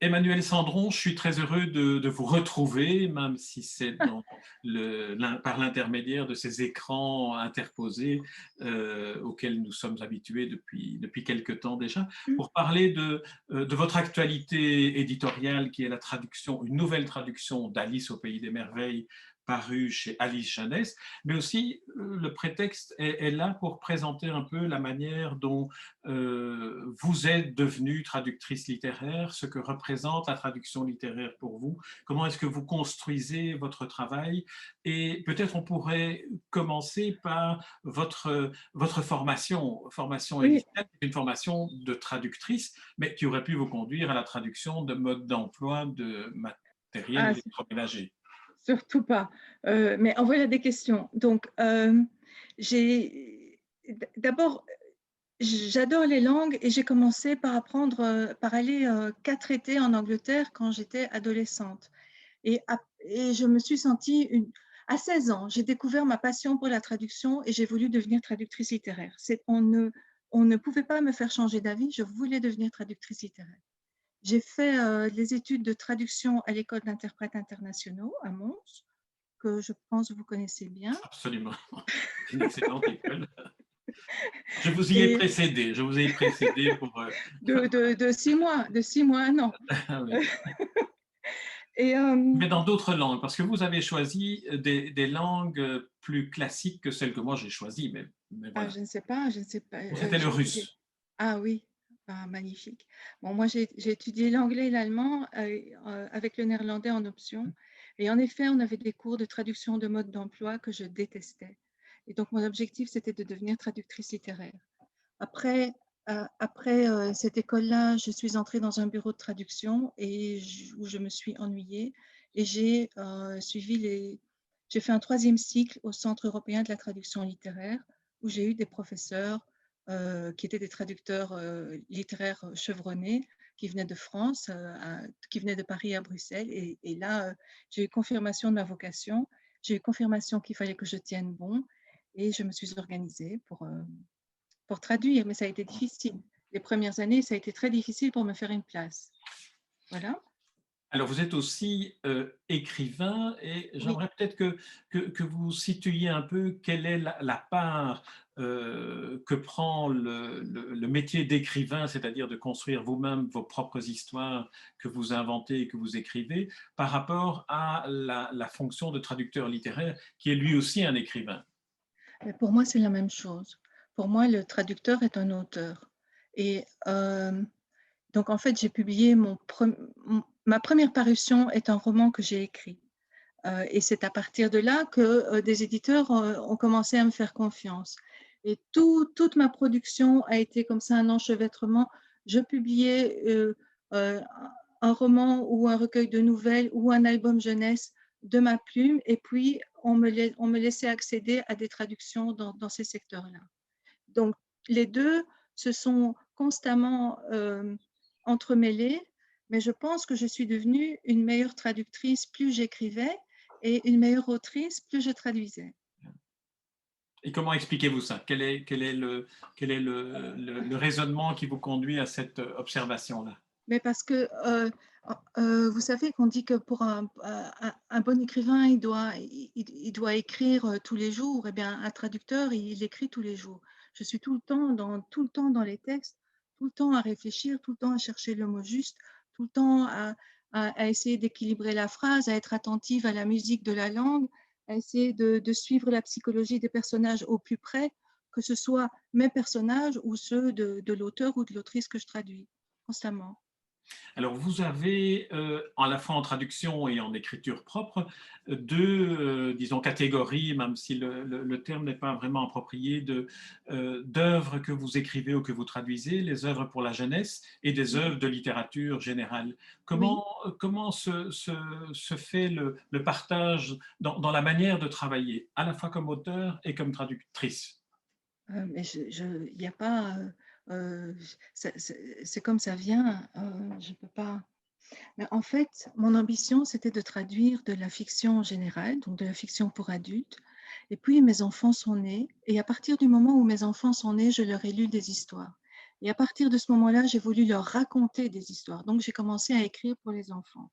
Emmanuel Sandron, je suis très heureux de vous retrouver, même si c'est par l'intermédiaire de ces écrans interposés auxquels nous sommes habitués depuis quelque temps déjà, pour parler de votre actualité éditoriale qui est la traduction, une nouvelle traduction d'Alice au Pays des Merveilles paru chez Alice Jeunesse, mais aussi le prétexte est là pour présenter un peu la manière dont vous êtes devenue traductrice littéraire, ce que représente la traduction littéraire pour vous, comment est-ce que vous construisez votre travail, et peut-être on pourrait commencer par votre formation Oui, initiale, une formation de traductrice, mais qui aurait pu vous conduire à la traduction de modes d'emploi de matériel ah, électroménager. surtout pas. Mais envoyez des questions. Donc, d'abord, j'adore les langues et j'ai commencé par apprendre, par aller 4 étés en Angleterre quand j'étais adolescente. Et je me suis sentie à 16 ans, j'ai découvert ma passion pour la traduction et j'ai voulu devenir traductrice littéraire. On ne pouvait pas me faire changer d'avis, je voulais devenir traductrice littéraire. J'ai fait les études de traduction à l'école d'interprètes internationaux à Mons, que je pense que vous connaissez bien. Absolument, une excellente école. Je vous y ai Et précédé, je vous ai précédé pour… de 6 mois, de 6 mois à un an. Ah oui. Et Mais dans d'autres langues, parce que vous avez choisi des langues plus classiques que celles que moi j'ai choisies, mais ah, voilà. je ne sais pas. C'était le russe. Ah oui, ah, magnifique. Bon, moi, j'ai étudié l'anglais et l'allemand avec le néerlandais en option. Et en effet, on avait des cours de traduction de mode d'emploi que je détestais. Et donc, mon objectif, c'était de devenir traductrice littéraire. Après, après cette école-là, je suis entrée dans un bureau de traduction où je me suis ennuyée. Et j'ai fait un 3e cycle au Centre européen de la traduction littéraire, où j'ai eu des professeurs qui étaient des traducteurs littéraires chevronnés, qui venaient de France, qui venaient de Paris à Bruxelles. Et là, j'ai eu confirmation de ma vocation. J'ai eu confirmation qu'il fallait que je tienne bon. Et je me suis organisée pour traduire, mais ça a été difficile. Les premières années, ça a été très difficile pour me faire une place. Voilà. Alors, vous êtes aussi écrivain et Oui. j'aimerais peut-être que vous situiez un peu quelle est la part que prend le métier d'écrivain, c'est-à-dire de construire vous-même vos propres histoires que vous inventez et que vous écrivez, par rapport à la fonction de traducteur littéraire, qui est lui aussi un écrivain. Mais pour moi, c'est la même chose. Pour moi, le traducteur est un auteur. Et donc, en fait, j'ai publié ma première parution est un roman que j'ai écrit. Et c'est à partir de là que des éditeurs ont commencé à me faire confiance. Et toute ma production a été comme ça, un enchevêtrement. Je publiais euh, un roman ou un recueil de nouvelles ou un album jeunesse de ma plume, et puis on me laissait accéder à des traductions dans ces secteurs-là. Donc, les deux se sont constamment entremêlés, mais je pense que je suis devenue une meilleure traductrice plus j'écrivais et une meilleure autrice plus je traduisais. Et comment expliquez-vous ça? Quel est le raisonnement qui vous conduit à cette observation-là? Mais parce que vous savez qu'on dit que pour un bon écrivain, il doit écrire tous les jours. Eh bien, un traducteur, il écrit tous les jours. Je suis tout le temps dans les textes, tout le temps à réfléchir, tout le temps à chercher le mot juste, tout le temps à essayer d'équilibrer la phrase, à être attentive à la musique de la langue, à essayer de suivre la psychologie des personnages au plus près, que ce soit mes personnages ou ceux de l'auteur ou de l'autrice que je traduis constamment. Alors, vous avez, à la fois en traduction et en écriture propre, deux, disons, catégories, même si le terme n'est pas vraiment approprié, d'œuvres que vous écrivez ou que vous traduisez, les œuvres pour la jeunesse et des œuvres de littérature générale. Oui, Comment se fait le partage dans la manière de travailler, à la fois comme auteur et comme traductrice? mais il y a pas, c'est comme ça vient, je peux pas. Mais en fait, mon ambition, c'était de traduire de la fiction générale, donc de la fiction pour adultes. Et puis mes enfants sont nés, et à partir du moment où mes enfants sont nés, je leur ai lu des histoires. Et à partir de ce moment-là, j'ai voulu leur raconter des histoires. Donc, j'ai commencé à écrire pour les enfants.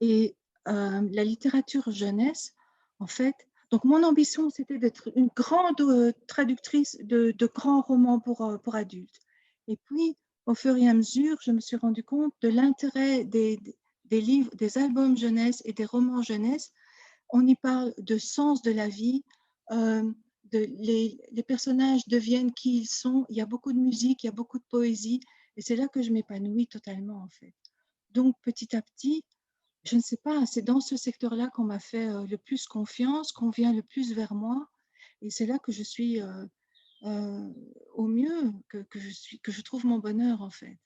Et la littérature jeunesse, en fait, donc mon ambition, c'était d'être une grande traductrice de grands romans pour adultes. Et puis, au fur et à mesure, je me suis rendu compte de l'intérêt des livres, des albums jeunesse et des romans jeunesse. On y parle de sens de la vie, les personnages deviennent qui ils sont, il y a beaucoup de musique, il y a beaucoup de poésie, et c'est là que je m'épanouis totalement, en fait. Donc, petit à petit, je ne sais pas, c'est dans ce secteur-là qu'on m'a fait le plus confiance, qu'on vient le plus vers moi, et c'est là que je suis euh, au mieux, que je trouve mon bonheur, en fait.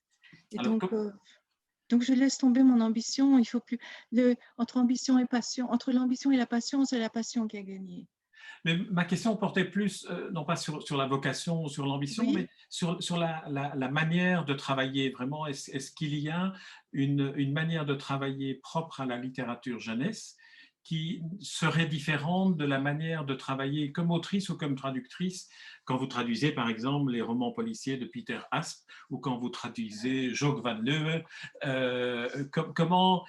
Et Alors, donc, je laisse tomber mon ambition. Il faut plus entre ambition et passion, entre l'ambition et la passion, c'est la passion qui a gagné. mais ma question portait plus, non pas sur la vocation ou sur l'ambition, Oui, mais sur la manière de travailler. Vraiment, est-ce qu'il y a une manière de travailler propre à la littérature jeunesse qui serait différente de la manière de travailler comme autrice ou comme traductrice quand vous traduisez, par exemple, les romans policiers de Peter Asp ou quand vous traduisez Jock van Leeuwen. Comment,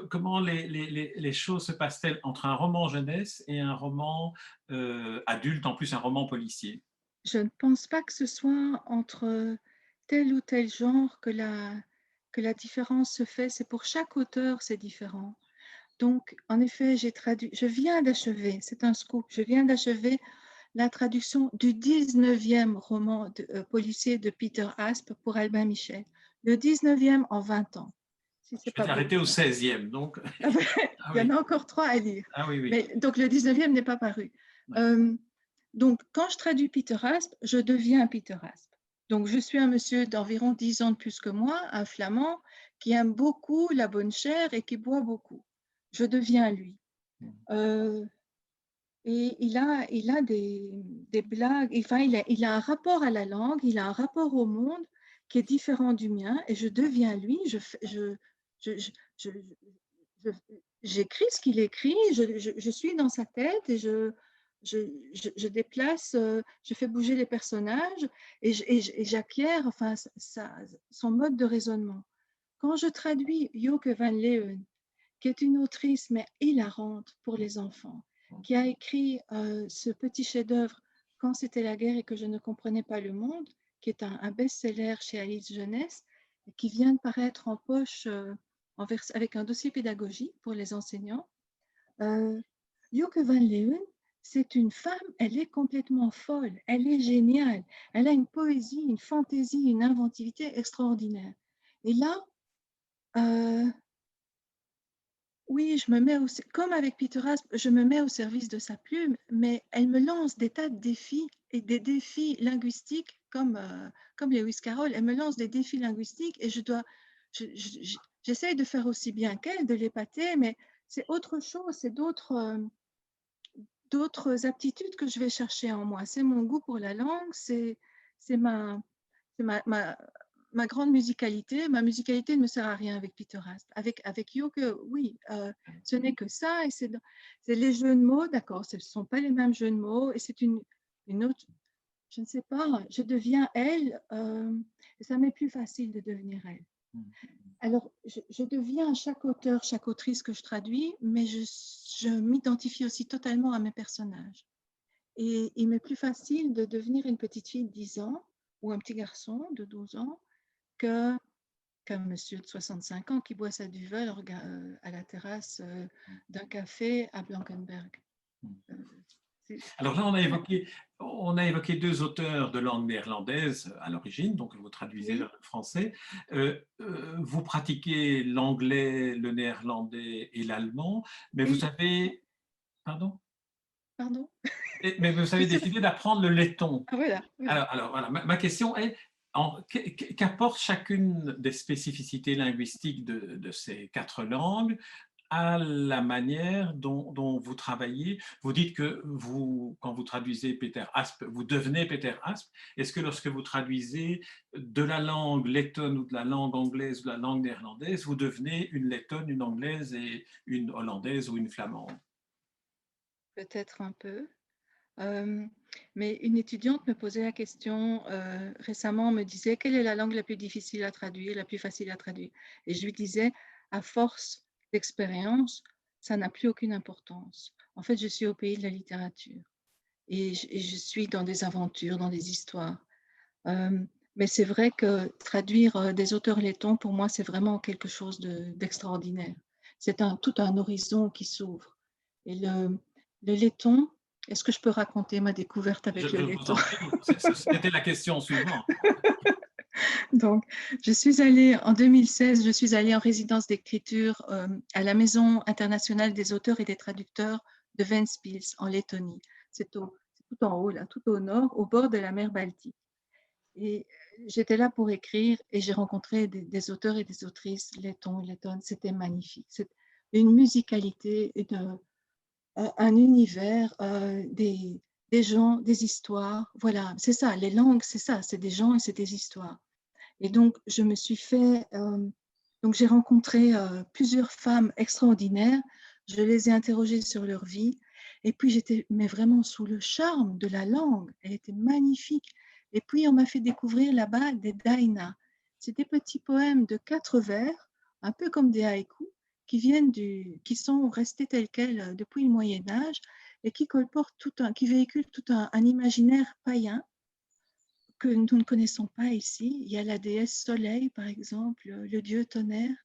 comment les choses se passent-elles entre un roman jeunesse et un roman adulte, en plus un roman policier? je ne pense pas que ce soit entre tel ou tel genre que la différence se fait. C'est pour chaque auteur, c'est différent. Donc, en effet, je viens d'achever, c'est un scoop, je viens d'achever la traduction du 19e roman policier de Peter Asp pour Albin Michel. Le 19e en 20 ans, si Je c'est pas vais arrêter au beaucoup. 16e, donc. Ah ben, Ah il y en oui, a encore 3 à lire. ah oui, oui. Mais, donc, le 19e n'est pas paru. Ouais. Euh, donc, quand je traduis Peter Asp, je deviens Peter Asp. Donc, je suis un monsieur d'environ 10 ans de plus que moi, un flamand, qui aime beaucoup la bonne chair et qui boit beaucoup. Je deviens lui. Euh, et il a des blagues, enfin, il a un rapport à la langue, il a un rapport au monde qui est différent du mien, et je deviens lui, je, je, je, je- j'écris ce qu'il écrit, je suis dans sa tête et je déplace, je fais bouger les personnages et j'acquiers enfin, son mode de raisonnement. Quand je traduis Joke van Leeuwen, qui est une autrice mais hilarante pour les enfants, qui a écrit ce petit chef-d'œuvre Quand c'était la guerre et que je ne comprenais pas le monde, qui est un best-seller chez Alice Jeunesse, et qui vient de paraître en poche avec un dossier pédagogie pour les enseignants. Joke van Leeuwen, c'est une femme, elle est complètement folle, elle est géniale, elle a une poésie, une fantaisie, une inventivité extraordinaire. Et là, euh, oui, je me mets comme avec Peter Asp, je me mets au service de sa plume, mais elle me lance des tas de défis et des défis linguistiques comme Lewis Carroll. Elle me lance des défis linguistiques et j'essaye de faire aussi bien qu'elle, de l'épater, mais c'est autre chose, c'est d'autres aptitudes que je vais chercher en moi. C'est mon goût pour la langue, c'est ma, c'est ma grande musicalité. Ma musicalité ne me sert à rien avec Peter Asp. Avec Yoke, oui, ce n'est que ça. Et c'est les jeux de mots, d'accord, ce ne sont pas les mêmes jeux de mots. Et c'est une autre, je ne sais pas, je deviens elle. Et ça m'est plus facile de devenir elle. Alors, je deviens chaque auteur, chaque autrice que je traduis, mais je m'identifie aussi totalement à mes personnages. Et il m'est plus facile de devenir une petite fille de 10 ans ou un petit garçon de 12 ans que, qu'un monsieur de 65 ans qui boit sa duvel à la terrasse d'un café à Blankenberg. Euh, Alors là, on a évoqué deux auteurs de langue néerlandaise à l'origine, donc vous traduisez oui, vers le français. Vous pratiquez l'anglais, le néerlandais et l'allemand, mais vous et, avez, pardon, pardon, mais vous je avez sais, décidé d'apprendre le letton. ah, voilà, voilà. Alors voilà, ma question est, qu'apporte chacune des spécificités linguistiques de ces quatre langues à la manière dont vous travaillez? Vous dites que vous, quand vous traduisez Peter Asp, vous devenez Peter Asp. Est-ce que lorsque vous traduisez de la langue lettonne ou de la langue anglaise ou de la langue néerlandaise, vous devenez une lettonne, une anglaise et une hollandaise ou une flamande? Peut-être un peu. Euh, mais une étudiante me posait la question récemment, me disait quelle est la langue la plus difficile à traduire, la plus facile à traduire. Et je lui disais, à force d'expérience, ça n'a plus aucune importance. En fait, je suis au pays de la littérature et je suis dans des aventures, dans des histoires. Mais c'est vrai que traduire des auteurs lettons, pour moi, c'est vraiment quelque chose d'extraordinaire. C'est tout un horizon qui s'ouvre. Et le letton, est-ce que je peux raconter ma découverte avec le Je vous letton? en prie, c'était la question suivante. Donc, je suis allée en 2016, je suis allée en résidence d'écriture à la Maison internationale des auteurs et des traducteurs de Ventspils, en Lettonie. C'est tout en haut, là, tout au nord, au bord de la mer Baltique. Et j'étais là pour écrire et j'ai rencontré des auteurs et des autrices lettons et lettonnes. C'était magnifique. C'est une musicalité, un univers, des gens, des histoires. Voilà, c'est ça, les langues, c'est ça, c'est des gens et c'est des histoires. Et donc, je me suis fait, donc j'ai rencontré plusieurs femmes extraordinaires. Je les ai interrogées sur leur vie. Et puis, j'étais mais vraiment sous le charme de la langue. Elle était magnifique. Et puis, on m'a fait découvrir là-bas des daina. C'est des petits poèmes de 4 vers, un peu comme des haïkus, qui sont restés tels quels depuis le Moyen Âge et qui véhiculent tout un imaginaire païen que nous ne connaissons pas ici. Il y a la déesse Soleil, par exemple, le dieu tonnerre,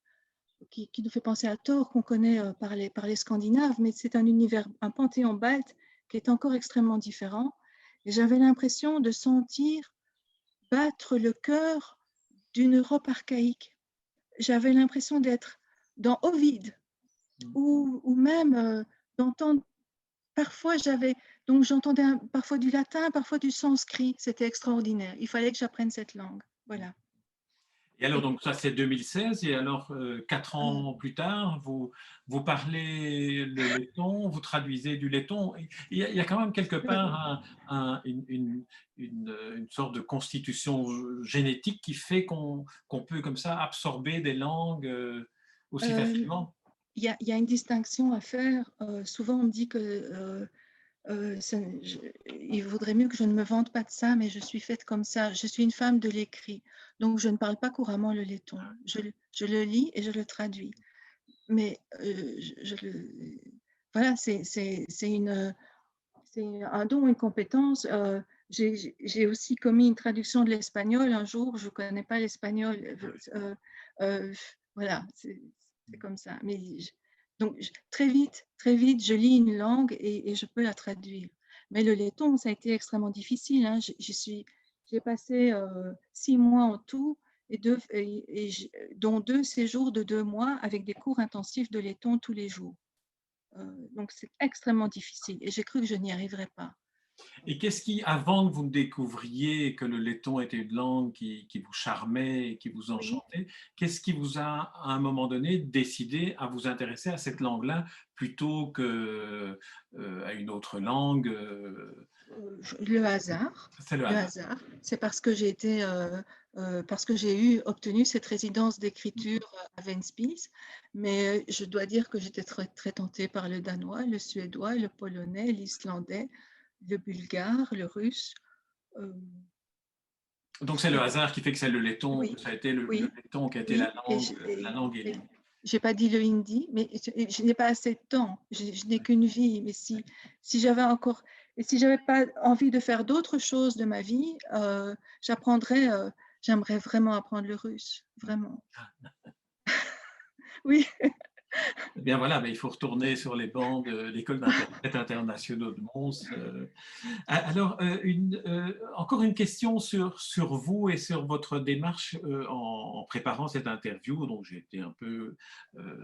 qui nous fait penser à Thor, qu'on connaît par les Scandinaves, mais c'est un univers, un panthéon balte qui est encore extrêmement différent. Et j'avais l'impression de sentir battre le cœur d'une Europe archaïque. J'avais l'impression d'être dans Ovide, ou même d'entendre. Parfois, j'entendais parfois du latin, parfois du sanskrit. C'était extraordinaire. Il fallait que j'apprenne cette langue. Voilà. Et alors, Et, donc ça c'est 2016, et alors 4 euh, ans plus tard, vous parlez le letton, vous traduisez du letton. Il y a quand même quelque part une sorte de constitution génétique qui fait qu'on peut comme ça absorber des langues aussi euh, facilement. il y a une distinction à faire. Souvent, on me dit que il vaudrait mieux que je ne me vante pas de ça, mais je suis faite comme ça. Je suis une femme de l'écrit, donc je ne parle pas couramment le letton. Je le lis et je le traduis. Mais voilà, c'est un don, une compétence. J'ai aussi commis une traduction de l'espagnol un jour. Je ne connais pas l'espagnol. Euh, voilà, c'est comme ça. Mais donc, très vite, je lis une langue et je peux la traduire. Mais le letton, ça a été extrêmement difficile. Hein. J'ai passé 6 mois en tout, dont 2 séjours de 2 mois avec des cours intensifs de letton tous les jours. Donc, c'est extrêmement difficile et j'ai cru que je n'y arriverais pas. Et qu'est-ce qui, avant que vous ne découvriez que le letton était une langue qui vous charmait et qui vous Oui. enchantait, qu'est-ce qui vous a, à un moment donné, décidé à vous intéresser à cette langue-là plutôt qu'à une autre langue Le hasard. C'est le Le hasard. hasard, c'est parce que j'ai obtenu cette résidence d'écriture à Ventspils, mais je dois dire que j'étais très, très tentée par le danois, le suédois, le polonais, l'islandais, le bulgare, le russe. euh, Donc c'est le hasard qui fait que c'est le letton, oui, que ça a été le oui, letton qui a été oui, la langue et élie. j'ai pas dit le hindi, mais je n'ai pas assez de temps. Je n'ai qu'une vie. Mais si j'avais encore, et si j'avais pas envie de faire d'autres choses de ma vie, j'apprendrais. J'aimerais vraiment apprendre le russe, vraiment. Oui. Eh bien voilà, mais il faut retourner sur les bancs de l'école d'interprètes internationaux de Mons. Alors, encore une question sur vous et sur votre démarche en préparant cette interview. Donc, j'ai été un peu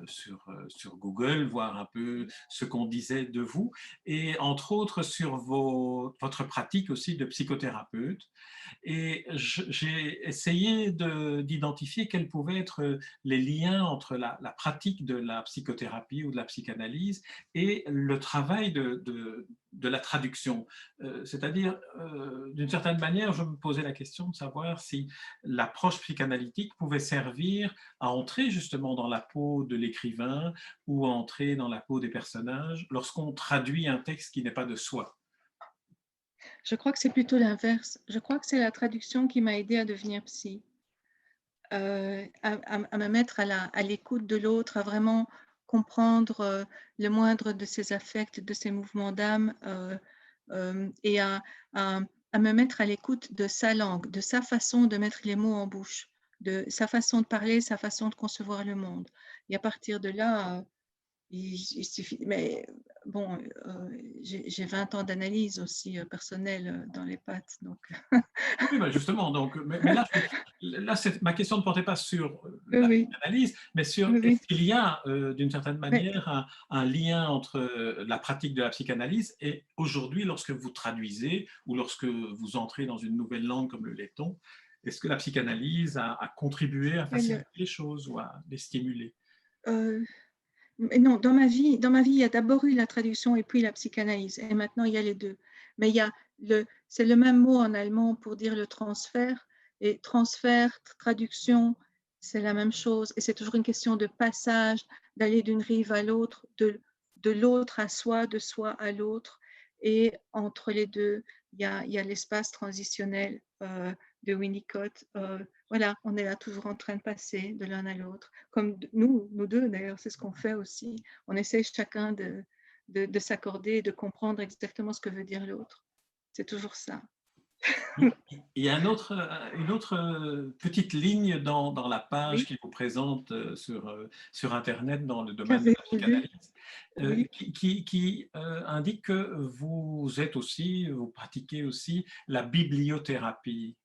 sur Google, voir un peu ce qu'on disait de vous, et entre autres sur votre pratique aussi de psychothérapeute. Et j'ai essayé d'identifier quels pouvaient être les liens entre la pratique de la psychothérapie ou de la psychanalyse et le travail de la traduction. C'est-à-dire, d'une certaine manière, je me posais la question de savoir si l'approche psychanalytique pouvait servir à entrer justement dans la peau de l'écrivain ou à entrer dans la peau des personnages lorsqu'on traduit un texte qui n'est pas de soi. Je crois que c'est plutôt l'inverse. Je crois que c'est la traduction qui m'a aidée à devenir psy, à me mettre à l'écoute de l'autre, à vraiment comprendre le moindre de ses affects, de ses mouvements d'âme, et à, à me mettre à l'écoute de sa langue, de sa façon de mettre les mots en bouche, de sa façon de parler, sa façon de concevoir le monde. Et à partir de là, il suffit, mais bon, j'ai 20 ans d'analyse aussi personnelle dans les pattes, donc Oui, bah justement, donc, mais là, ma question ne portait pas sur la oui, psychanalyse, mais sur oui, est-ce oui, qu'il y a, d'une certaine mais manière, un lien entre la pratique de la psychanalyse et aujourd'hui, lorsque vous traduisez ou lorsque vous entrez dans une nouvelle langue comme le letton, est-ce que la psychanalyse a contribué à mais le, faciliter les choses ou à les stimuler? euh, mais non, dans ma vie, il y a d'abord eu la traduction et puis la psychanalyse, et maintenant il y a les deux. Mais il y a c'est le même mot en allemand pour dire le transfert, et transfert, traduction, c'est la même chose, et c'est toujours une question de passage, d'aller d'une rive à l'autre, de l'autre à soi, de soi à l'autre, et entre les deux, il y a l'espace transitionnel de Winnicott. Voilà, on est là toujours en train de passer de l'un à l'autre, comme nous deux d'ailleurs, c'est ce qu'on fait aussi. On essaie chacun de s'accorder et de comprendre exactement ce que veut dire l'autre. C'est toujours ça. Il y a une autre petite ligne dans la page Oui, qui vous présente sur Internet dans le domaine de la qu'avez-vous lu? psychanalyse, Oui. qui indique que vous pratiquez aussi la bibliothérapie.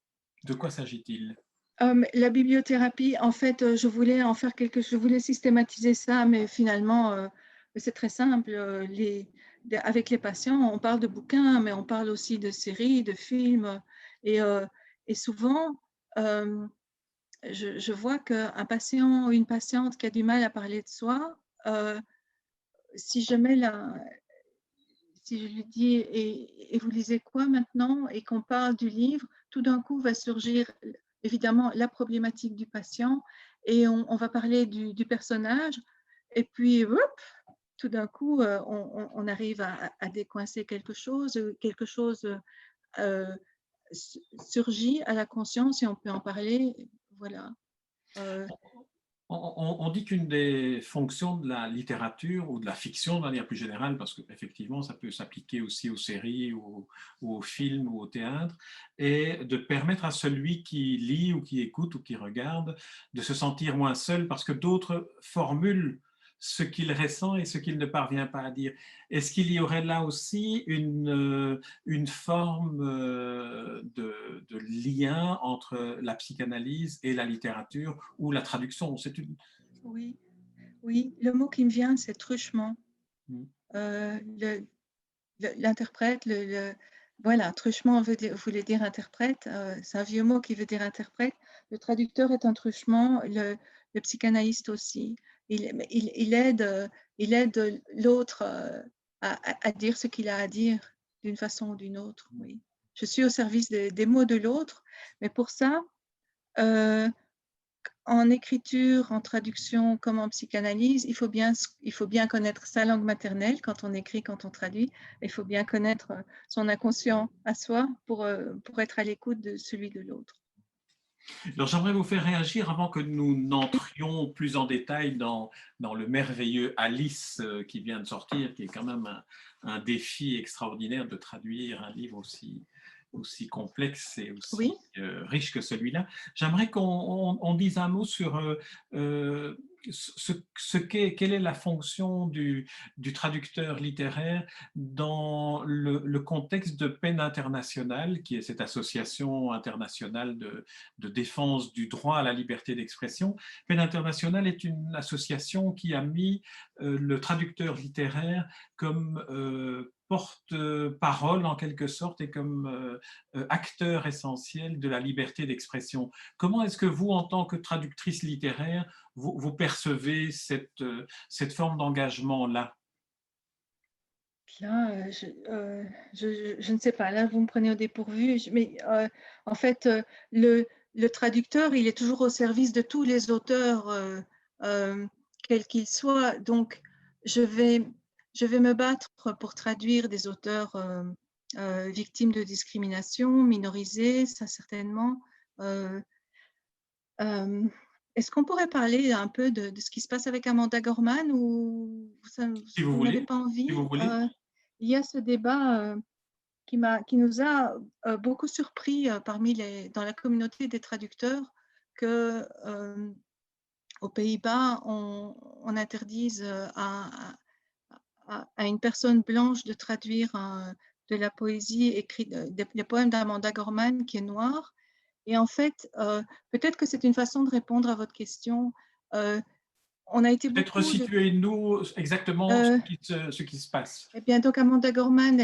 De quoi s'agit-il? La bibliothérapie, en fait, je voulais en faire je voulais systématiser ça, mais finalement, c'est très simple. Avec les patients, on parle de bouquins, mais on parle aussi de séries, de films. Et, euh, et souvent, euh, je vois qu'un patient ou une patiente qui a du mal à parler de soi, euh, si je mets si je lui dis et vous lisez quoi maintenant et qu'on parle du livre, tout d'un coup va surgir évidemment la problématique du patient et on va parler du personnage et puis tout d'un coup on arrive à décoincer quelque chose euh, surgit à la conscience et on peut en parler. Voilà. Euh, On dit qu'une des fonctions de la littérature ou de la fiction de manière plus générale, parce qu'effectivement ça peut s'appliquer aussi aux séries ou aux films ou au théâtre, est de permettre à celui qui lit ou qui écoute ou qui regarde de se sentir moins seul parce que d'autres formulent ce qu'il ressent et ce qu'il ne parvient pas à dire. Est-ce qu'il y aurait là aussi une forme de lien entre la psychanalyse et la littérature ou la traduction? oui, oui, le mot qui me vient, c'est truchement. Mm. Euh, le, L'interprète, voilà, truchement voulait dire interprète, c'est un vieux mot qui veut dire interprète. Le traducteur est un truchement, le psychanalyste aussi. Il aide l'autre à dire ce qu'il a à dire d'une façon ou d'une autre. Oui. Je suis au service des mots de l'autre, mais pour ça, euh, en écriture, en traduction comme en psychanalyse, il faut bien connaître sa langue maternelle quand on écrit, quand on traduit. Il faut bien connaître son inconscient à soi pour être à l'écoute de celui de l'autre. Alors j'aimerais vous faire réagir avant que nous n'entrions plus en détail dans le merveilleux Alice qui vient de sortir, qui est quand même un défi extraordinaire de traduire un livre aussi complexe et Oui, aussi riche que celui-là. J'aimerais qu'on dise un mot sur quelle est la fonction du traducteur littéraire dans le contexte de PEN International, qui est cette association internationale de défense du droit à la liberté d'expression. PEN International est une association qui a mis le traducteur littéraire comme porte-parole en quelque sorte et comme acteur essentiel de la liberté d'expression. Comment est-ce que vous, en tant que traductrice littéraire, vous percevez cette forme d'engagement-là? là, je ne sais pas. Là, vous me prenez au dépourvu. Mais en fait, le traducteur, il est toujours au service de tous les auteurs, quels qu'ils soient. Donc, je vais, je vais me battre pour traduire des auteurs victimes de discrimination, minorisées, ça certainement. Est-ce qu'on pourrait parler un peu de ce qui se passe avec Amanda Gorman ou Si vous vous n'avez voulez, pas si envie? vous voulez. Il y a ce débat qui nous a beaucoup surpris dans la communauté des traducteurs que aux Pays-Bas, on interdise à une personne blanche de traduire de la poésie écrite, des poèmes d'Amanda Gorman qui est noire. Et en fait, peut-être que c'est une façon de répondre à votre question. On a été Peut-être beaucoup de… situez-nous exactement ce qui se passe. Eh bien, donc Amanda Gorman,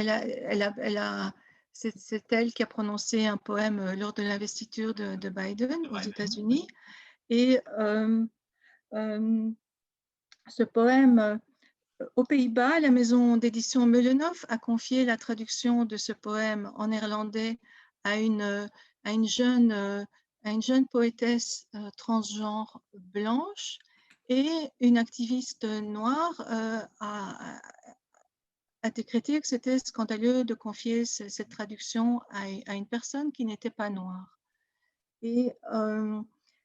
c'est elle qui a prononcé un poème lors de l'investiture de Biden aux États-Unis. Et ce poème, aux Pays-Bas, la maison d'édition Meulenhoff a confié la traduction de ce poème en néerlandais à une jeune poétesse transgenre blanche, et une activiste noire a décrété que c'était scandaleux de confier cette traduction à une personne qui n'était pas noire. Et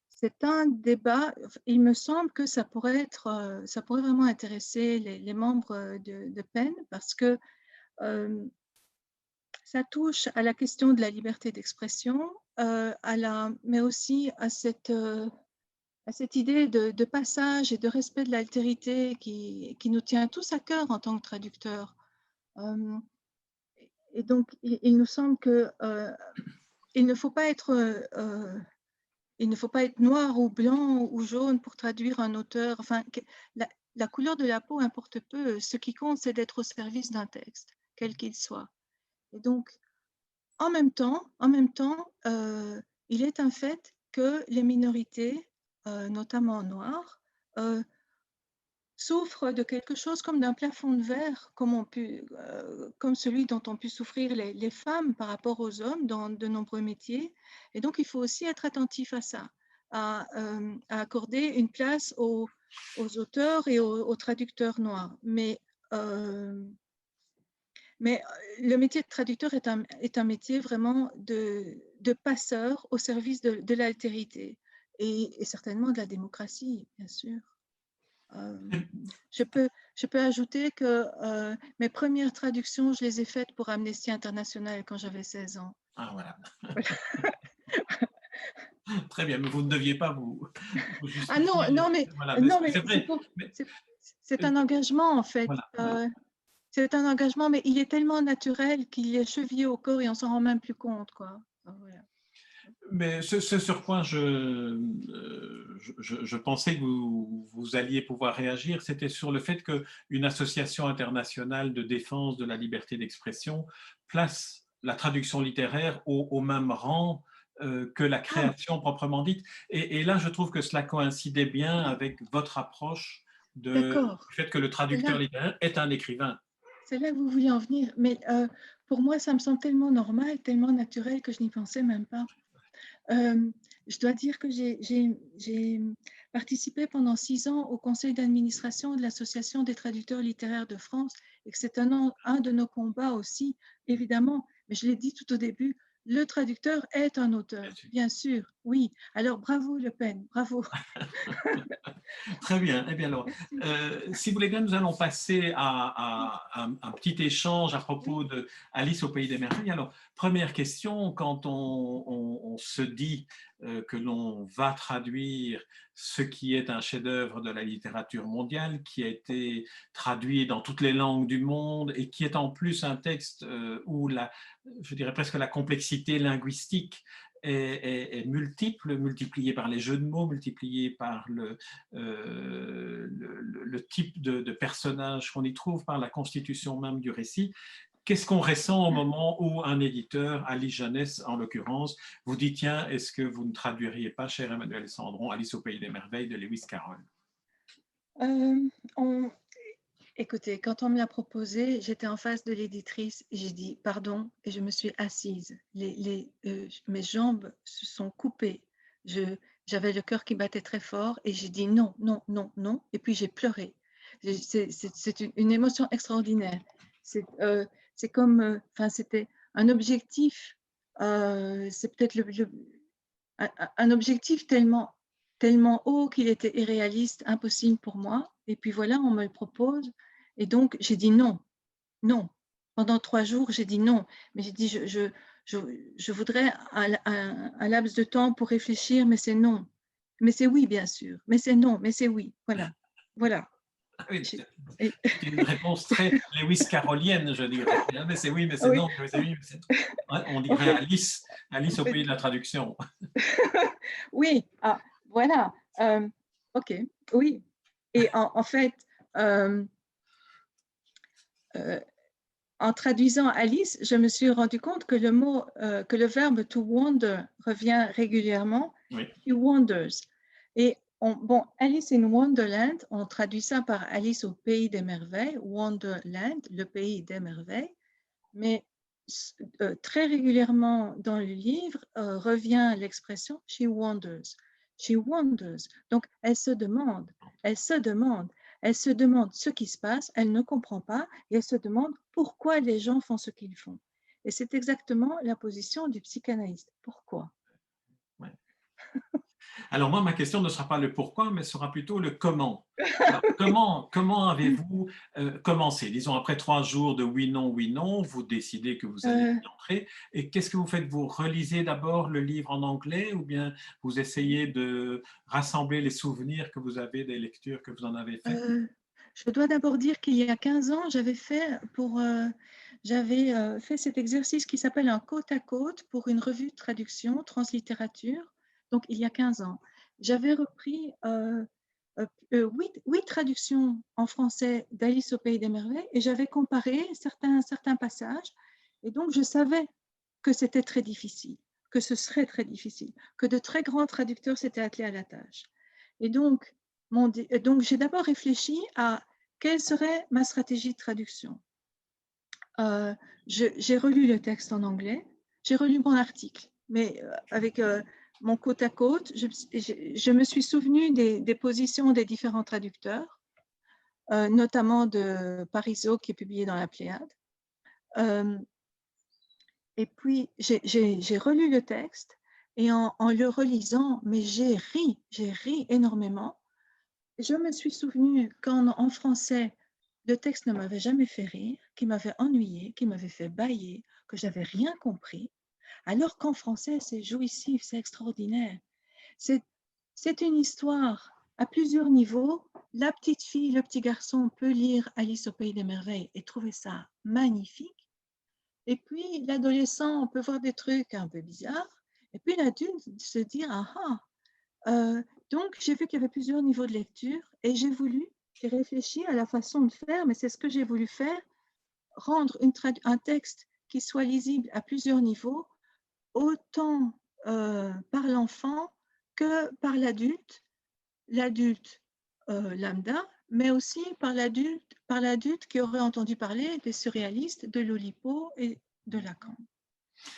c'est un débat, il me semble que ça pourrait vraiment intéresser les membres de PEN, parce que ça touche à la question de la liberté d'expression, mais aussi à cette idée de passage et de respect de l'altérité qui nous tient tous à cœur en tant que traducteurs. Et donc, il nous semble que il ne faut pas être noir ou blanc ou jaune pour traduire un auteur. Enfin, la couleur de la peau importe peu. Ce qui compte, c'est d'être au service d'un texte, quel qu'il soit. Et donc, en même temps, il est un fait que les minorités, notamment noires, souffrent de quelque chose comme d'un plafond de verre, comme celui dont ont pu souffrir les femmes par rapport aux hommes dans de nombreux métiers. Et donc, il faut aussi être attentif à ça, à accorder une place aux auteurs et aux traducteurs noirs. Mais le métier de traducteur est un métier vraiment de passeur au service de l'altérité et certainement de la démocratie, bien sûr. Je peux ajouter que mes premières traductions, je les ai faites pour Amnesty International quand j'avais 16 ans. Ah, voilà. Très bien, mais vous ne deviez pas vous Ah justifier. non, mais, Voilà, non, mais c'est vrai. c'est un engagement, en fait. Voilà, voilà. C'est un engagement, mais il est tellement naturel qu'il est chevillé au corps et on s'en rend même plus compte, quoi. Voilà. Mais ce sur quoi je pensais que vous alliez pouvoir réagir, c'était sur le fait qu'une association internationale de défense de la liberté d'expression place la traduction littéraire au même rang que la création proprement dite. Et là, je trouve que cela coïncidait bien avec votre approche du fait que le traducteur littéraire est un écrivain. C'est là que vous vouliez en venir. Mais pour moi, ça me semble tellement normal, tellement naturel que je n'y pensais même pas. Je dois dire que j'ai participé pendant 6 ans au conseil d'administration de l'Association des traducteurs littéraires de France, et que c'est un de nos combats aussi, évidemment. Mais je l'ai dit tout au début, le traducteur est un auteur, bien sûr, oui. Alors, bravo Le Pen, bravo. Très bien. Eh bien alors, si vous voulez bien, nous allons passer à un petit échange à propos de Alice au Pays des Merveilles. Alors, première question, quand on se dit que l'on va traduire ce qui est un chef-d'œuvre de la littérature mondiale, qui a été traduit dans toutes les langues du monde et qui est en plus un texte où je dirais presque la complexité linguistique est multiple, multipliée par les jeux de mots, multipliée par le type de personnage qu'on y trouve, par la constitution même du récit. Qu'est-ce qu'on ressent au moment où un éditeur, Alice Janès en l'occurrence, vous dit tiens, est-ce que vous ne traduiriez pas, cher Emmanuel Sandron, Alice au Pays des Merveilles de Lewis Carroll? Écoutez, quand on me l'a proposé, j'étais en face de l'éditrice, j'ai dit pardon et je me suis assise. Mes jambes se sont coupées. J'avais le cœur qui battait très fort et j'ai dit non, non, non, non. Et puis j'ai pleuré. C'est une émotion extraordinaire. c'est comme, enfin, c'était un objectif, c'est peut-être un objectif tellement haut qu'il était irréaliste, impossible pour moi. Et puis voilà, on me le propose. Et donc, j'ai dit non, non. Pendant 3 jours, j'ai dit non. Mais j'ai dit, je, je voudrais un laps de temps pour réfléchir, mais c'est non. Mais c'est oui, bien sûr. Mais c'est non, mais c'est oui. Voilà. Voilà. Ah oui, J'ai- et- c'est une réponse très Lewis carolienne, je dirais. Mais c'est oui, mais c'est oui, non, mais c'est oui, mais c'est non. Ouais, on en dirait fait, Alice, en Alice au fait, pays de la traduction. oui, ah, voilà. OK, oui. Et en fait, euh, euh, en traduisant Alice, je me suis rendu compte que que le verbe to wonder revient régulièrement. Oui. She wonders. Et bon, Alice in Wonderland, on traduit ça par Alice au pays des merveilles, Wonderland, le pays des merveilles. Mais très régulièrement dans le livre revient l'expression she wonders. She wonders. Donc, elle se demande, elle se demande, elle se demande ce qui se passe, elle ne comprend pas et elle se demande pourquoi les gens font ce qu'ils font. Et c'est exactement la position du psychanalyste. Pourquoi? Ouais. Alors moi, ma question ne sera pas le pourquoi, mais sera plutôt le comment. Alors, comment avez-vous commencé? Disons, après 3 jours de oui, non, vous décidez que vous allez Euh, y entrer. Et qu'est-ce que vous faites? Vous relisez d'abord le livre en anglais ou bien vous essayez de rassembler les souvenirs que vous avez des lectures que vous en avez faites? je dois d'abord dire qu'il y a 15 ans, j'avais fait cet exercice qui s'appelle un côte à côte pour une revue de traduction, translittérature. Donc, il y a 15 ans. J'avais repris 8 traductions en français d'Alice au Pays des Merveilles et j'avais comparé certains passages. Et donc, je savais que c'était très difficile, que ce serait très difficile, que de très grands traducteurs s'étaient attelés à la tâche. Et donc, j'ai d'abord réfléchi à quelle serait ma stratégie de traduction. Euh, j'ai relu le texte en anglais, j'ai relu mon article, mais avec mon côte à côte, je me suis souvenu des positions des différents traducteurs, notamment de Parisot qui est publié dans la Pléiade. Et puis, j'ai relu le texte et en le relisant, mais j'ai ri énormément. Je me suis souvenu qu'en français, le texte ne m'avait jamais fait rire, qu'il m'avait ennuyé, qu'il m'avait fait bâiller, que j'avais rien compris, alors qu'en français, c'est jouissif, c'est extraordinaire. C'est, c'est une histoire à plusieurs niveaux. La petite fille, le petit garçon peut lire Alice au Pays des Merveilles et trouver ça magnifique. Et puis, l'adolescent, on peut voir des trucs un peu bizarres. Et puis, l'adulte se dit, ah ah, donc, j'ai vu qu'il y avait plusieurs niveaux de lecture et j'ai réfléchi à la façon de faire, mais c'est ce que j'ai voulu faire, rendre un texte qui soit lisible à plusieurs niveaux, autant par l'enfant que par l'adulte lambda, mais aussi par l'adulte qui aurait entendu parler des surréalistes, de l'Oulipo et de Lacan.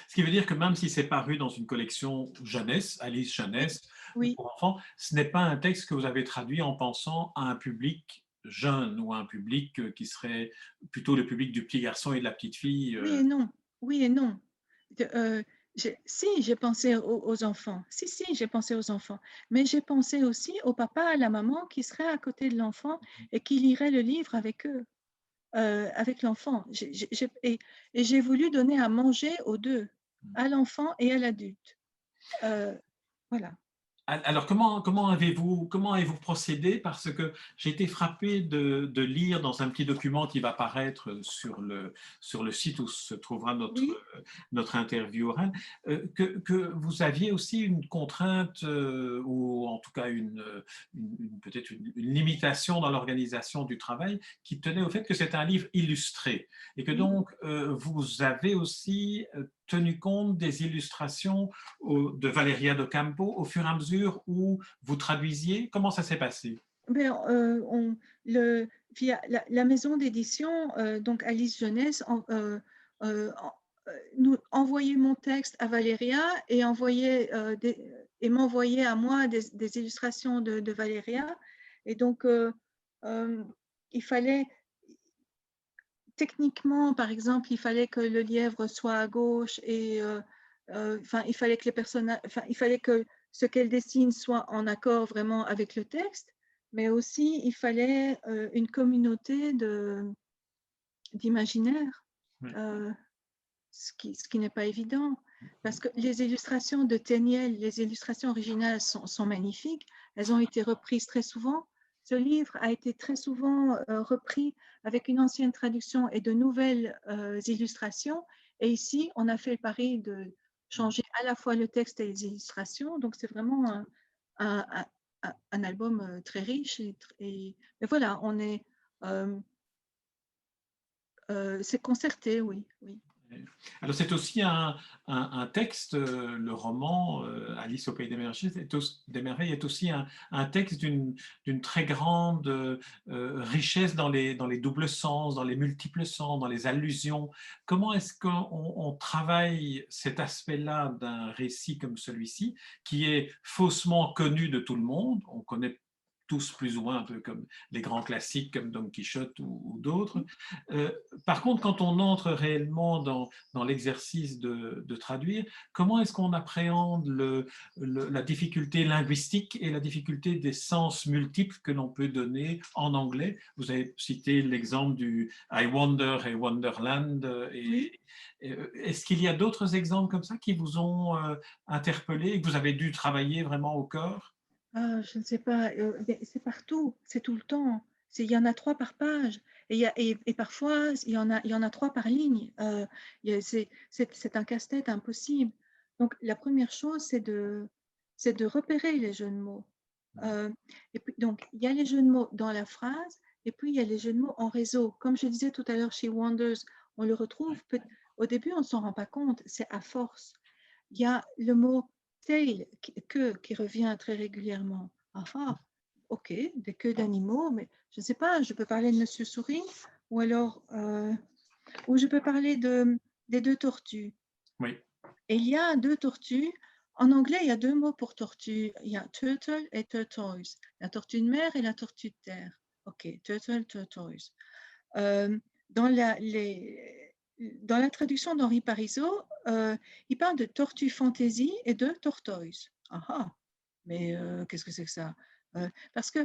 Ce qui veut dire que même si c'est paru dans une collection jeunesse, Alice Oui, jeunesse, ou oui, pour enfants, ce n'est pas un texte que vous avez traduit en pensant à un public jeune ou à un public qui serait plutôt le public du petit garçon et de la petite fille. oui et non, oui et non. Euh, si, j'ai pensé aux enfants. Si, j'ai pensé aux enfants. Mais j'ai pensé aussi au papa, à la maman qui serait à côté de l'enfant et qui lirait le livre avec eux, avec l'enfant. Et j'ai voulu donner à manger aux deux, à l'enfant et à l'adulte. Euh, voilà. Alors, comment avez-vous procédé? Parce que j'ai été frappé de lire dans un petit document qui va paraître sur le site où se trouvera Oui, notre interview orale, que vous aviez aussi une contrainte, ou en tout cas peut-être une limitation dans l'organisation du travail qui tenait au fait que c'est un livre illustré et que oui. donc vous avez aussi tenu compte des illustrations de Valeria de Campo au fur et à mesure où vous traduisiez? Comment ça s'est passé? Ben, via la maison d'édition, donc Alice Jeunesse, nous envoyait mon texte à Valéria et m'envoyait à moi des illustrations de Valéria. Et donc, il fallait, techniquement, par exemple, il fallait que le lièvre soit à gauche et enfin, il fallait que les personnages, enfin, il fallait que ce qu'elle dessine soit en accord vraiment avec le texte, mais aussi il fallait une communauté d'imaginaire, Oui. ce qui n'est pas évident. Parce que les illustrations de Tenniel, les illustrations originales sont magnifiques. Elles ont été reprises très souvent. Ce livre a été très souvent repris avec une ancienne traduction et de nouvelles illustrations. Et ici, on a fait le pari de changer à la fois le texte et les illustrations. Donc, c'est vraiment un, un album très riche. Et voilà, euh, c'est concerté, oui, oui. Alors c'est aussi un texte, le roman Alice au pays des merveilles est aussi un texte d'une très grande richesse dans les doubles sens, dans les multiples sens, dans les allusions. Comment est-ce qu'on travaille cet aspect-là d'un récit comme celui-ci, qui est faussement connu de tout le monde? On connaît tous plus ou moins un peu comme les grands classiques comme Don Quichotte ou d'autres. Euh, Par contre, quand on entre réellement dans l'exercice de traduire, comment est-ce qu'on appréhende la difficulté linguistique et la difficulté des sens multiples que l'on peut donner en anglais? Vous avez cité l'exemple du I Wonder et Wonderland. Oui. Est-ce qu'il y a d'autres exemples comme ça qui vous ont interpellé et que vous avez dû travailler vraiment au corps? Ah, je ne sais pas, mais c'est partout, c'est tout le temps. Il y en a 3 par page et parfois il y en a 3 par ligne. C'est un casse-tête impossible. Donc la première chose, c'est de repérer les jeux de mots. Euh, et puis, donc il y a les jeux de mots dans la phrase et puis il y a les jeux de mots en réseau. Comme je disais tout à l'heure chez Wonders, on le retrouve, au début on ne s'en rend pas compte, c'est à force. Il y a le mot tail qui revient très régulièrement. Ah ah, ok, des queues d'animaux, mais je ne sais pas, je peux parler de Monsieur Souris ou alors, ou je peux parler des 2 tortues. Oui. Et il y a 2 tortues. En anglais, il y a 2 mots pour tortue. Il y a turtle et tortoise. La tortue de mer et la tortue de terre. Ok, turtle, tortoise. Euh, dans dans la traduction d'Henri Parizeau, il parle de tortue fantaisie et de tortoise. Ah ah, mais qu'est-ce que c'est que ça? Parce que,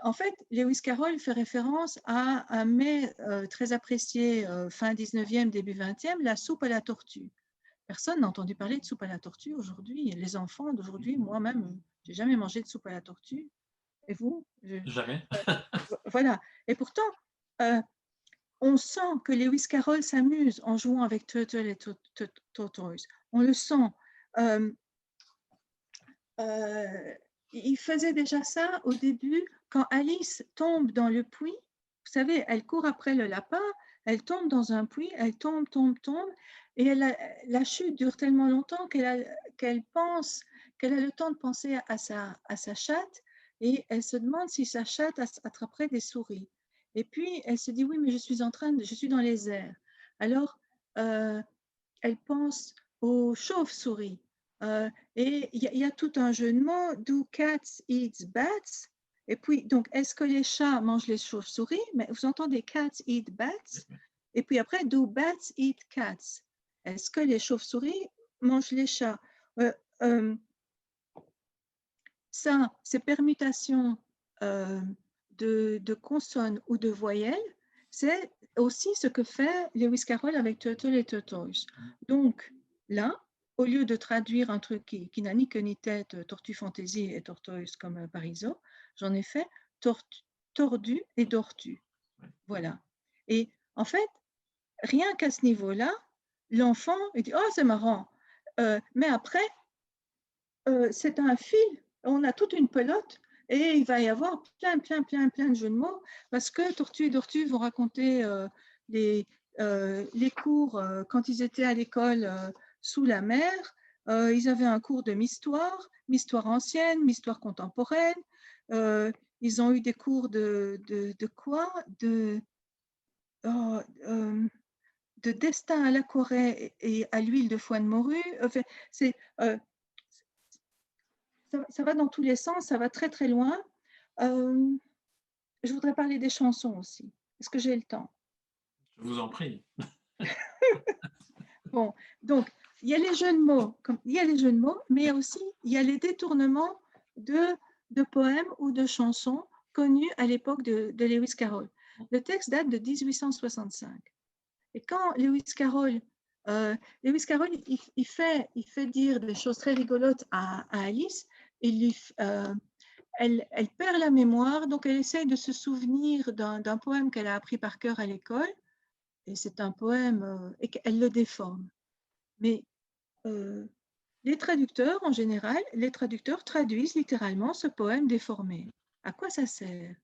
en fait, Lewis Carroll fait référence à un mets très apprécié fin 19e, début 20e, la soupe à la tortue. Personne n'a entendu parler de soupe à la tortue aujourd'hui. Les enfants d'aujourd'hui, moi-même, j'ai jamais mangé de soupe à la tortue. Et vous? Jamais. Voilà. Et pourtant, euh, on sent que Lewis Carroll s'amuse en jouant avec Turtle et Tortoise. On le sent. Euh, euh, il faisait déjà ça au début quand Alice tombe dans le puits. Vous savez, elle court après le lapin, elle tombe dans un puits, elle tombe, tombe, tombe, et la chute dure tellement longtemps qu'elle pense, qu'elle a le temps de penser à sa chatte, et elle se demande si sa chatte attraperait des souris. Et puis, elle se dit, oui, mais je suis dans les airs. Alors, euh, elle pense aux chauves-souris. Et il y a tout un jeu de mots, do cats eat bats? Et puis, donc, est-ce que les chats mangent les chauves-souris? Mais vous entendez cats eat bats? Et puis après, do bats eat cats? Est-ce que les chauves-souris mangent les chats? Euh, euh, Ça, ces permutations de consonnes ou de voyelles, c'est aussi ce que fait Lewis Carroll avec Turtle et Tortoise. Donc là, au lieu de traduire un truc qui n'a ni queue ni tête, Tortue Fantaisie et Tortoise comme Parizeau, j'en ai fait tordu et dortu. Voilà. Et en fait, rien qu'à ce niveau-là, l'enfant, il dit, oh, c'est marrant. Mais après, c'est un fil, on a toute une pelote et il va y avoir plein de jeux de mots parce que Tortue et Dortue vont raconter les cours quand ils étaient à l'école sous la mer. Ils avaient un cours de m'histoire ancienne, m'histoire contemporaine. Ils ont eu des cours de quoi? Oh, de destin à la Corée et à l'huile de foie de morue. Enfin, c'est ça va dans tous les sens, ça va très très loin. Je voudrais parler des chansons aussi. Est-ce que j'ai le temps? Je vous en prie. Bon, donc, il y a les jeux de mots, il y a les jeux de mots, mais aussi, il y a les détournements de poèmes ou de chansons connus à l'époque de Lewis Carroll. Le texte date de 1865. Et quand Lewis Carroll il fait dire des choses très rigolotes à Alice, elle perd la mémoire, donc elle essaye de se souvenir d'un poème qu'elle a appris par cœur à l'école, et c'est un poème, et qu'elle le déforme. Mais les traducteurs, en général, les traducteurs traduisent littéralement ce poème déformé. À quoi ça sert?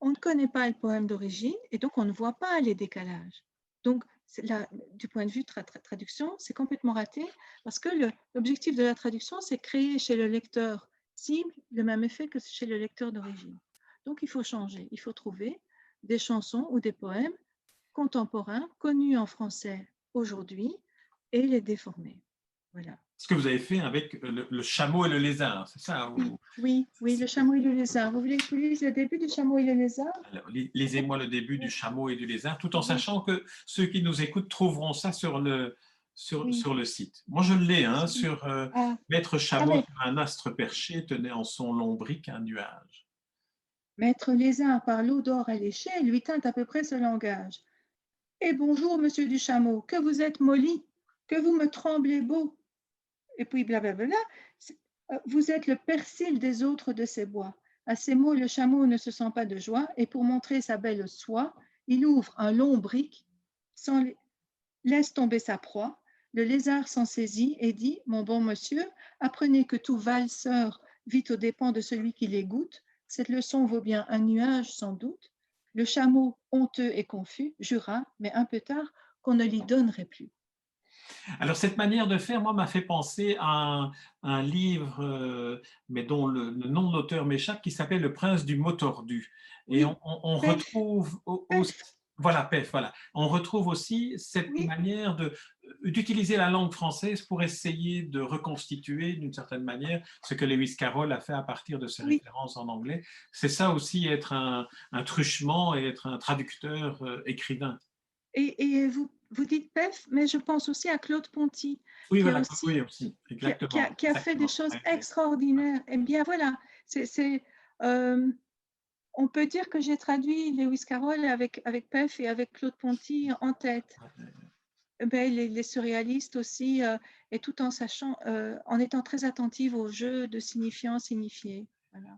On ne connaît pas le poème d'origine et donc on ne voit pas les décalages. Donc, là, du point de vue de traduction, c'est complètement raté parce que l'objectif de la traduction, c'est créer chez le lecteur cible le même effet que chez le lecteur d'origine. Donc, il faut changer. Il faut trouver des chansons ou des poèmes contemporains connus en français aujourd'hui et les déformer. Voilà. Ce que vous avez fait avec le chameau et le lézard, c'est ça? Oui, le chameau et le lézard. Vous voulez que je vous lise le début du chameau et le lézard? Alors, lisez-moi le début du chameau et du lézard, tout en sachant que ceux qui nous écoutent trouveront ça sur le site. Moi, je l'ai, hein, sur Maître Chameau sur un astre perché tenait en son lombric un nuage. Maître Lézard, par l'eau d'or alléchée, lui tint à peu près ce langage. Et bonjour, monsieur du chameau, que vous êtes molli, que vous me tremblez beau. Et puis blablabla, vous êtes le persil des autres de ces bois. À ces mots, le chameau ne se sent pas de joie, et pour montrer sa belle soie, il ouvre un long brick, laisse tomber sa proie. Le lézard s'en saisit et dit, mon bon monsieur, apprenez que tout valseur vit aux dépens de celui qui l'égoutte. Cette leçon vaut bien un nuage sans doute. Le chameau, honteux et confus, jura, mais un peu tard, qu'on ne l'y donnerait plus. Alors, cette manière de faire, moi, m'a fait penser à un livre, mais dont le nom de l'auteur m'échappe, qui s'appelle Le Prince du mot tordu. Et Oui, on retrouve aussi, voilà, Pef, voilà. On retrouve aussi cette manière d'utiliser la langue française pour essayer de reconstituer d'une certaine manière ce que Lewis Carroll a fait à partir de ses références en anglais. C'est ça aussi, être un truchement et être un traducteur écrivain. Et vous dites Pef, mais je pense aussi à Claude Ponty, oui, qui, voilà, aussi, oui, aussi, exactement, qui a fait des choses extraordinaires. Eh bien voilà, on peut dire que j'ai traduit Lewis Carroll avec Pef et avec Claude Ponty en tête. Ben, les surréalistes aussi, et tout en sachant, en étant très attentive au jeu de signifiant signifié. Voilà.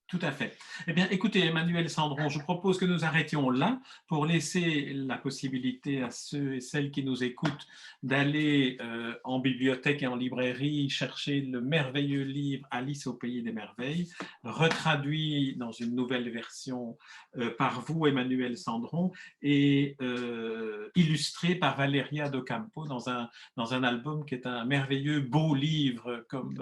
Tout à fait. Eh bien, écoutez, Emmanuel Sandron, je propose que nous arrêtions là pour laisser la possibilité à ceux et celles qui nous écoutent d'aller en bibliothèque et en librairie chercher le merveilleux livre Alice au pays des merveilles, retraduit dans une nouvelle version par vous, Emmanuel Sandron, et illustré par Valeria Docampo dans un album qui est un merveilleux beau livre, comme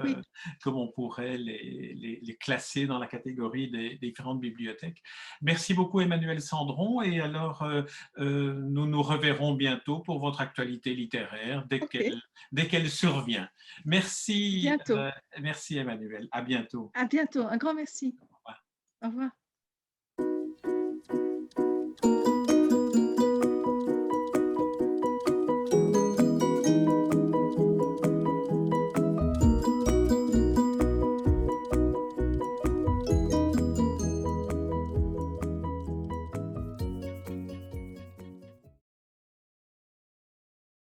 on pourrait les classer dans la catégorie des différentes bibliothèques. Merci beaucoup Emmanuel Sandron, et alors nous nous reverrons bientôt pour votre actualité littéraire dès qu'elle survient. Merci, merci Emmanuel, à bientôt. À bientôt, un grand merci. Au revoir. Au revoir.